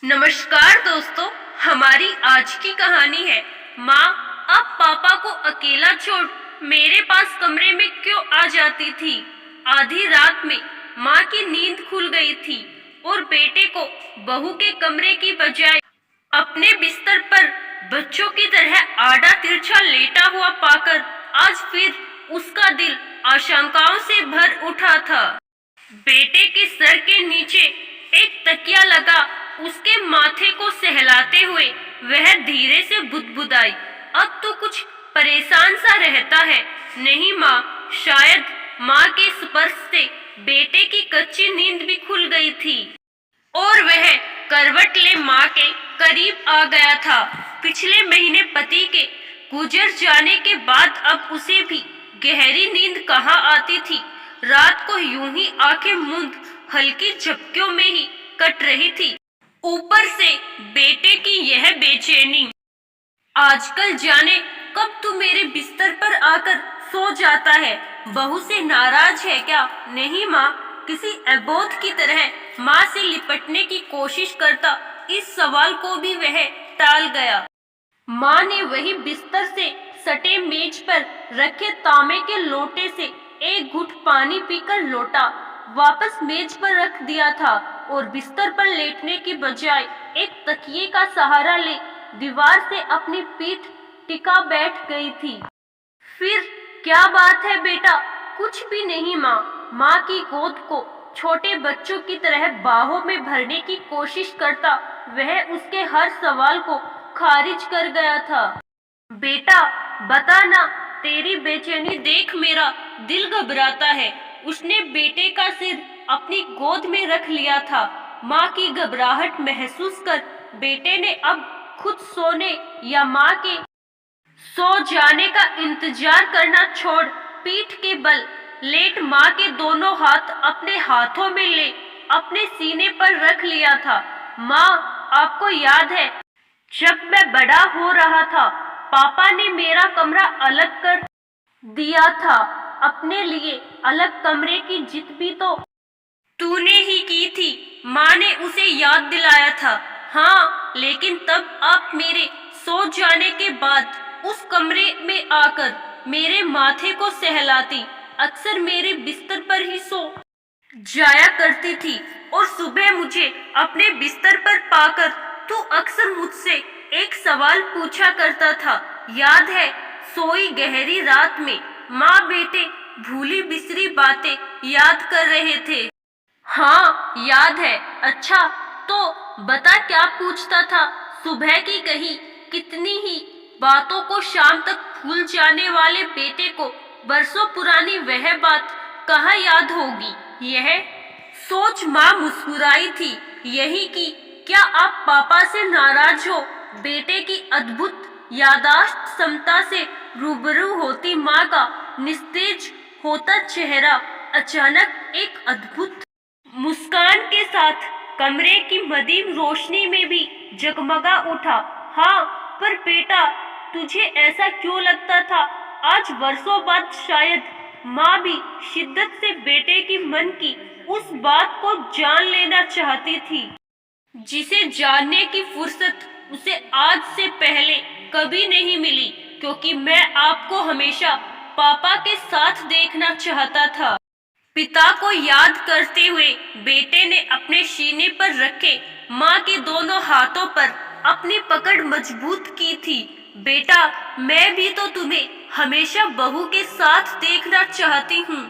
नमस्कार दोस्तों, हमारी आज की कहानी है माँ अब पापा को अकेला छोड़ मेरे पास कमरे में क्यों आ जाती थी। आधी रात में माँ की नींद खुल गई थी और बेटे को बहू के कमरे की बजाय अपने बिस्तर पर बच्चों की तरह आड़ा तिरछा लेटा हुआ पाकर आज फिर उसका दिल आशंकाओं से भर उठा था। बेटे के सर के नीचे एक तकिया लगा उसके माथे को सहलाते हुए वह धीरे से बुदबुदाई, अब तो कुछ परेशान सा रहता है। नहीं माँ, शायद माँ के स्पर्श से बेटे की कच्ची नींद भी खुल गई थी और वह करवट ले माँ के करीब आ गया था। पिछले महीने पति के गुजर जाने के बाद अब उसे भी गहरी नींद कहाँ आती थी। रात को यूं ही आंखें मूंद हल्की झपकियों में ही कट रही थी। ऊपर से बेटे की यह बेचैनी। आजकल जाने कब तू मेरे बिस्तर पर आकर सो जाता है। बहू से नाराज है क्या? नहीं माँ, किसी अबोध की तरह माँ से लिपटने की कोशिश करता इस सवाल को भी वह टाल गया। माँ ने वही बिस्तर से सटे मेज पर रखे तांबे के लोटे से एक घुट पानी पीकर लोटा वापस मेज पर रख दिया था और बिस्तर पर लेटने की बजाय एक तकिए का सहारा ले दीवार से अपनी पीठ टिका बैठ गई थी। फिर क्या बात है बेटा? कुछ भी नहीं माँ। माँ की गोद को छोटे बच्चों की तरह बाहों में भरने की कोशिश करता वह उसके हर सवाल को खारिज कर गया था। बेटा बता ना, तेरी बेचैनी देख मेरा दिल घबराता है। उसने बेटे का सिर अपनी गोद में रख लिया था। माँ की घबराहट महसूस कर बेटे ने अब खुद सोने या माँ के सो जाने का इंतजार करना छोड़ पीठ के बल लेट माँ के दोनों हाथ अपने हाथों में ले अपने सीने पर रख लिया था। माँ, आपको याद है जब मैं बड़ा हो रहा था पापा ने मेरा कमरा अलग कर दिया था। अपने लिए अलग कमरे की जिद भी तो तूने ही की थी। माँ ने उसे याद दिलाया था। हाँ, लेकिन तब आप मेरे सो जाने के बाद उस कमरे में आकर मेरे माथे को सहलाती, अक्सर मेरे बिस्तर पर ही सो जाया करती थी और सुबह मुझे अपने बिस्तर पर पाकर तू अक्सर मुझसे एक सवाल पूछा करता था। याद है? सोई गहरी रात में माँ बेटे भूली बिसरी बातें याद कर रहे थे। हाँ याद है। अच्छा तो बता क्या पूछता था? सुबह की कही कितनी ही बातों को शाम तक भूल जाने वाले बेटे को बरसों पुरानी वह बात कहाँ याद होगी? यह सोच माँ मुस्कुराई थी। यही कि क्या आप पापा से नाराज हो? बेटे की अद्भुत याददाश्त क्षमता से रूबरू होती माँ का निस्तेज होता चेहरा अचानक एक अद्भुत मुस्कान के साथ कमरे की मदीम रोशनी में भी जगमगा उठा। हाँ, पर बेटा तुझे ऐसा क्यों लगता था? आज वर्षों बाद शायद माँ भी शिद्दत से बेटे की मन की उस बात को जान लेना चाहती थी जिसे जानने की फुर्सत उसे आज से पहले कभी नहीं मिली, क्योंकि मैं आपको हमेशा पापा के साथ देखना चाहता था। पिता को याद करते हुए बेटे ने अपने सीने पर रखे माँ के दोनों हाथों पर अपनी पकड़ मजबूत की थी। बेटा, मैं भी तो तुम्हें हमेशा बहू के साथ देखना चाहती हूँ।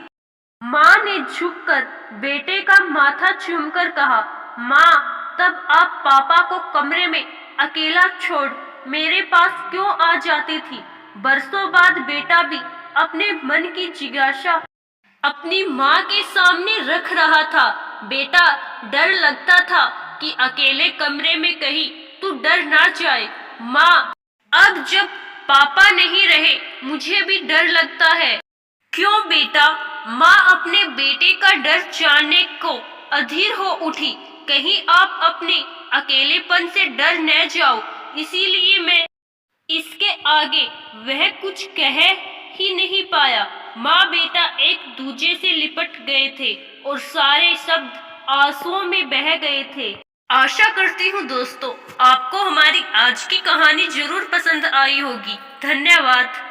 माँ ने झुककर बेटे का माथा चूमकर कहा। माँ, तब आप पापा को कमरे में अकेला छोड़ मेरे पास क्यों आ जाती थी? बरसों बाद बेटा भी अपने मन की जिज्ञासा अपनी माँ के सामने रख रहा था। बेटा, डर लगता था कि अकेले कमरे में कहीं तू डर ना जाए। माँ, अब जब पापा नहीं रहे मुझे भी डर लगता है। क्यों बेटा? माँ अपने बेटे का डर जानने को अधीर हो उठी। कहीं आप अपने अकेलेपन से डर न जाओ, इसीलिए मैं इसके आगे वह कुछ कह ही नहीं पाया। माँ बेटा एक दूजे से लिपट गए थे और सारे शब्द आंसुओं में बह गए थे। आशा करती हूँ दोस्तों आपको हमारी आज की कहानी जरूर पसंद आई होगी। धन्यवाद।